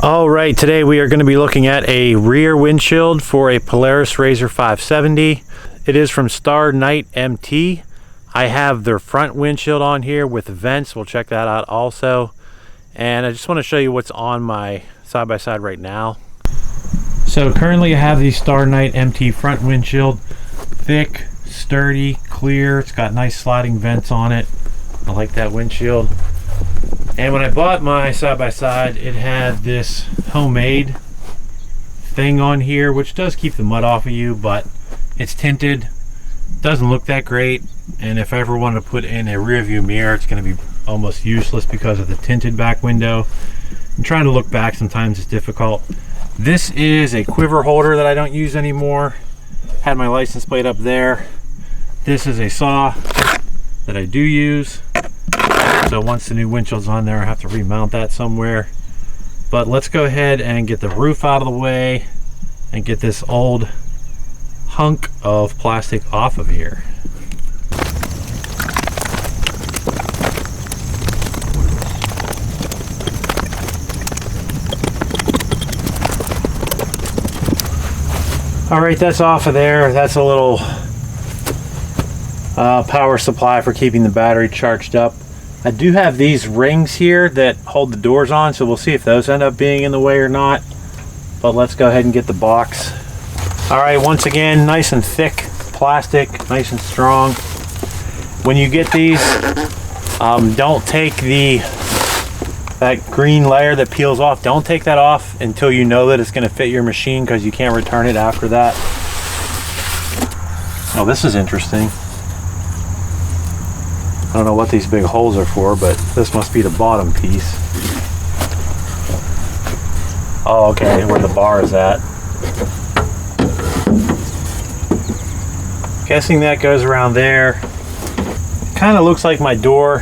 All right, today we are going to be looking at a rear windshield for a Polaris RZR 570. It is from Star Night MT. I have their front windshield on here with vents. We'll check that out also. And I just want to show you what's on my side-by-side right now. So currently I have the Star Night MT front windshield. Thick, sturdy, clear. It's got nice sliding vents on it. I like that windshield. And when I bought my side-by-side, it had this homemade thing on here, which does keep the mud off of you, but it's tinted. Doesn't look that great. And if I ever wanted to put in a rear view mirror, it's going to be almost useless because of the tinted back window. And trying to look back sometimes is difficult. This is a quiver holder that I don't use anymore. Had my license plate up there. This is a saw that I do use. So once the new windshield's on there, I have to remount that somewhere. But let's go ahead and get the roof out of the way and get this old hunk of plastic off of here. All right, that's off of there. That's a little power supply for keeping the battery charged up. I do have these rings here that hold the doors on, so we'll see if those end up being in the way or not. But let's go ahead and get the box. All right, once again, nice and thick plastic, nice and strong. When you get these, don't take that green layer that peels off. Don't take that off until you know that it's going to fit your machine, because you can't return it after that. Oh, this is interesting. I don't know what these big holes are for, but this must be the bottom piece. Oh, okay, where the bar is at. Guessing that goes around there. Kind of looks like my door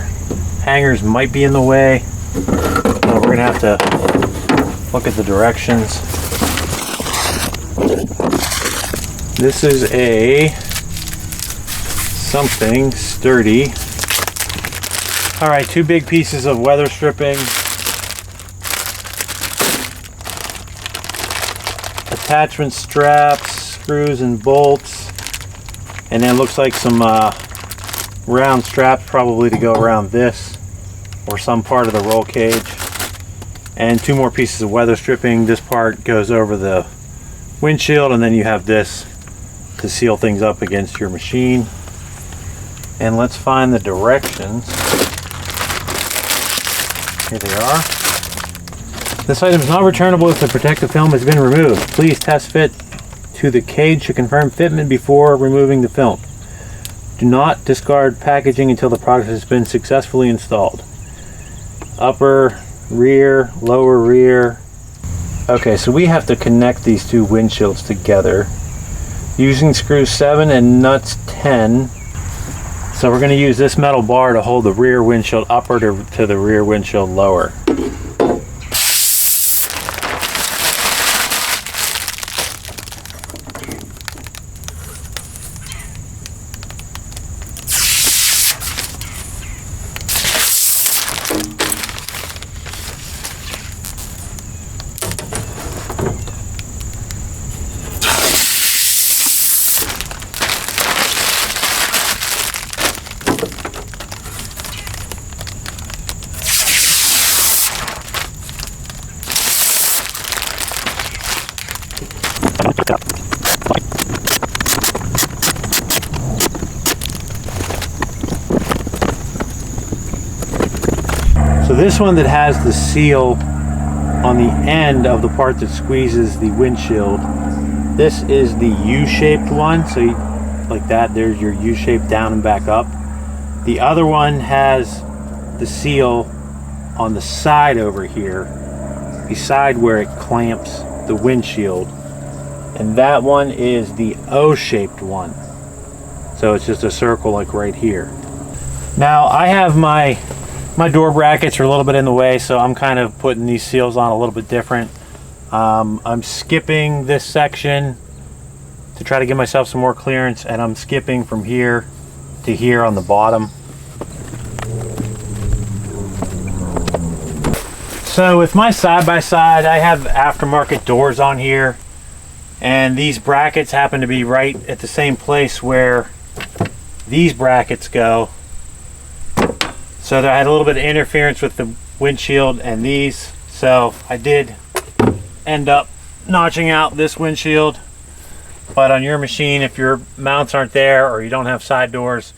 hangers might be in the way. We're gonna have to look at the directions. This is a something sturdy. All right, two big pieces of weather stripping. Attachment straps, screws and bolts. And then looks like some round straps probably to go around this or some part of the roll cage. And two more pieces of weather stripping. This part goes over the windshield, and then you have this to seal things up against your machine. And let's find the directions. Here they are. This item is not returnable if the protective film has been removed. Please test fit to the cage to confirm fitment before removing the film. Do not discard packaging until the product has been successfully installed. Upper rear, lower rear. Okay, so we have to connect these two windshields together using screws 7 and nuts 10. So we're going to use this metal bar to hold the rear windshield upper to the rear windshield lower. So this one that has the seal on the end of the part that squeezes the windshield, this is the U-shaped one. So you, like that, there's your U-shape down and back up. The other one has the seal on the side over here, beside where it clamps the windshield. And that one is the O-shaped one. So it's just a circle like right here. Now I have my door brackets are a little bit in the way, so I'm kind of putting these seals on a little bit different. I'm skipping this section to try to give myself some more clearance, and I'm skipping from here to here on the bottom. So with my side-by-side, I have aftermarket doors on here, and these brackets happen to be right at the same place where these brackets go. So I had a little bit of interference with the windshield and these, so I did end up notching out this windshield. But on your machine, if your mounts aren't there or you don't have side doors,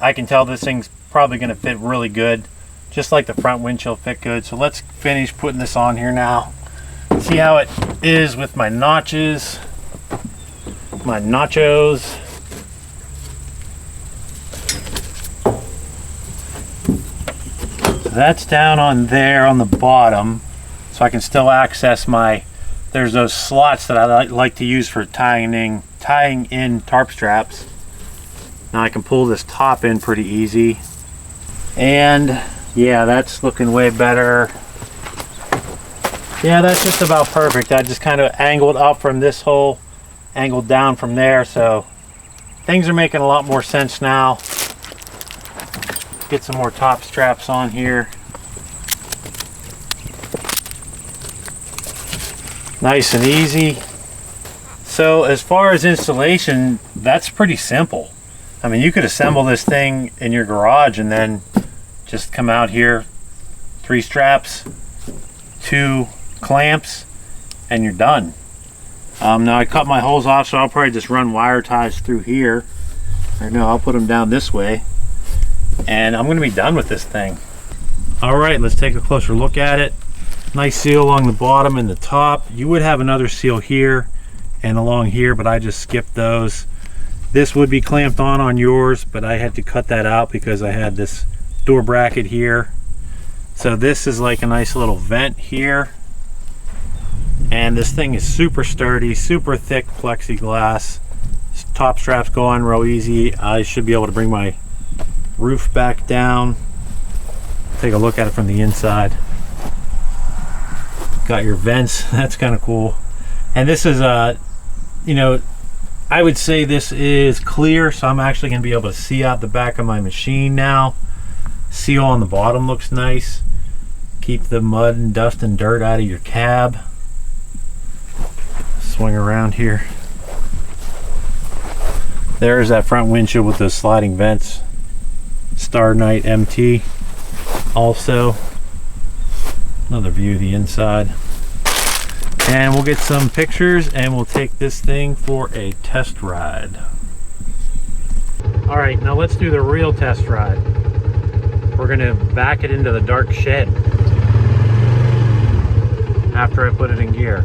I can tell this thing's probably going to fit really good, just like the front windshield fit good. So let's finish putting this on here now. See how it is with my notches, my nachos. So that's down on there on the bottom, so I can still access my, there's those slots that I like to use for tying in tarp straps. Now I can pull this top in pretty easy. And yeah, that's looking way better. Yeah, that's just about perfect. I just kind of angled up from this hole, angled down from there, so things are making a lot more sense now. Let's get some more top straps on here. Nice and easy. So as far as installation, that's pretty simple. I mean, you could assemble this thing in your garage and then just come out here, 3 straps, 2 clamps, and you're done. Now I cut my holes off, so I'll probably just run wire ties through here. Or no, I'll put them down this way, and I'm going to be done with this thing. All right, let's take a closer look at it. Nice seal along the bottom and the top. You would have another seal here and along here, but I just skipped those. This would be clamped on yours, but I had to cut that out because I had this door bracket here. So this is like a nice little vent here. And this thing is super sturdy, super thick plexiglass. This top straps go on real easy. I should be able to bring my roof back down. Take a look at it from the inside. Got your vents, that's kind of cool. And this is you know, I would say this is clear, so I'm actually going to be able to see out the back of my machine now. Seal on the bottom looks nice. Keep the mud and dust and dirt out of your cab. Swing around here. There's that front windshield with those sliding vents. Star Night MT. Also, another view of the inside. And we'll get some pictures and we'll take this thing for a test ride. All right, now let's do the real test ride. We're gonna back it into the dark shed after I put it in gear.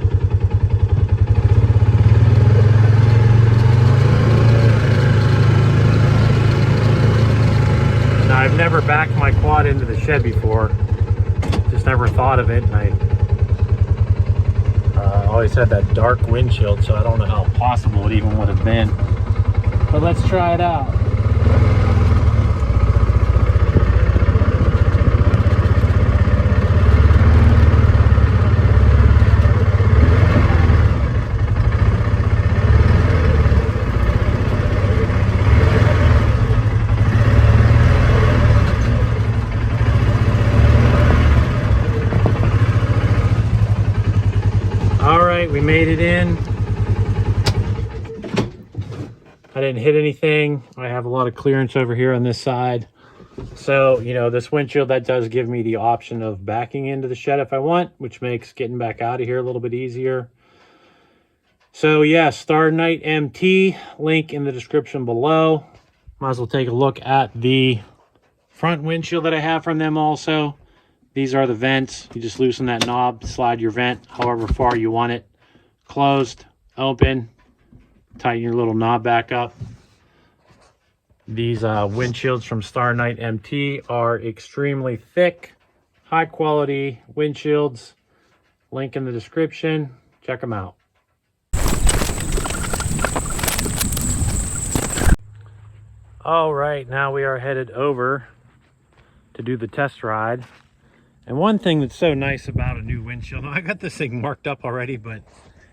Now I've never backed my quad into the shed before. Just never thought of it, and I always had that dark windshield, so I don't know how possible it even would have been. But let's try it out. We made it in. I didn't hit anything. I have a lot of clearance over here on this side. So, you know, this windshield, that does give me the option of backing into the shed if I want, which makes getting back out of here a little bit easier. So yeah, Star Night MT, link in the description below. Might as well take a look at the front windshield that I have from them also. These are the vents. You just loosen that knob, slide your vent however far you want it. Closed, open, tighten your little knob back up. These windshields from Star Night MT are extremely thick, high quality windshields. Link in the description. Check them out. All right, now we are headed over to do the test ride. And one thing that's so nice about a new windshield, I got this thing marked up already, but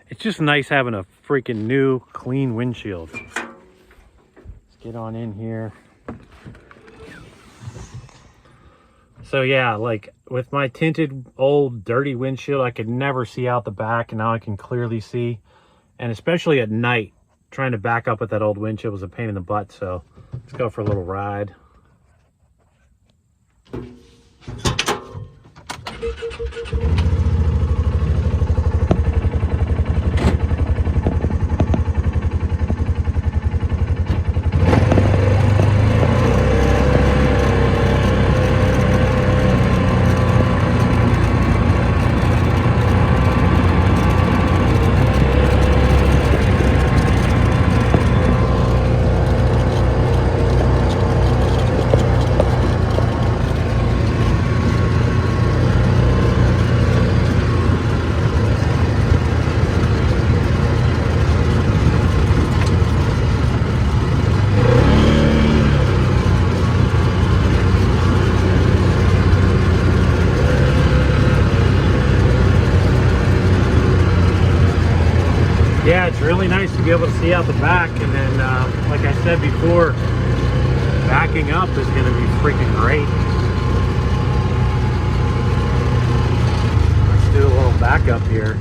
it's just nice having a freaking new, clean windshield. Let's get on in here. So yeah, like with my tinted old dirty windshield, I could never see out the back, and now I can clearly see. And especially at night, trying to back up with that old windshield was a pain in the butt. So let's go for a little ride. Yeah, it's really nice to be able to see out the back, and then like I said before, backing up is going to be freaking great. Let's do a little backup here.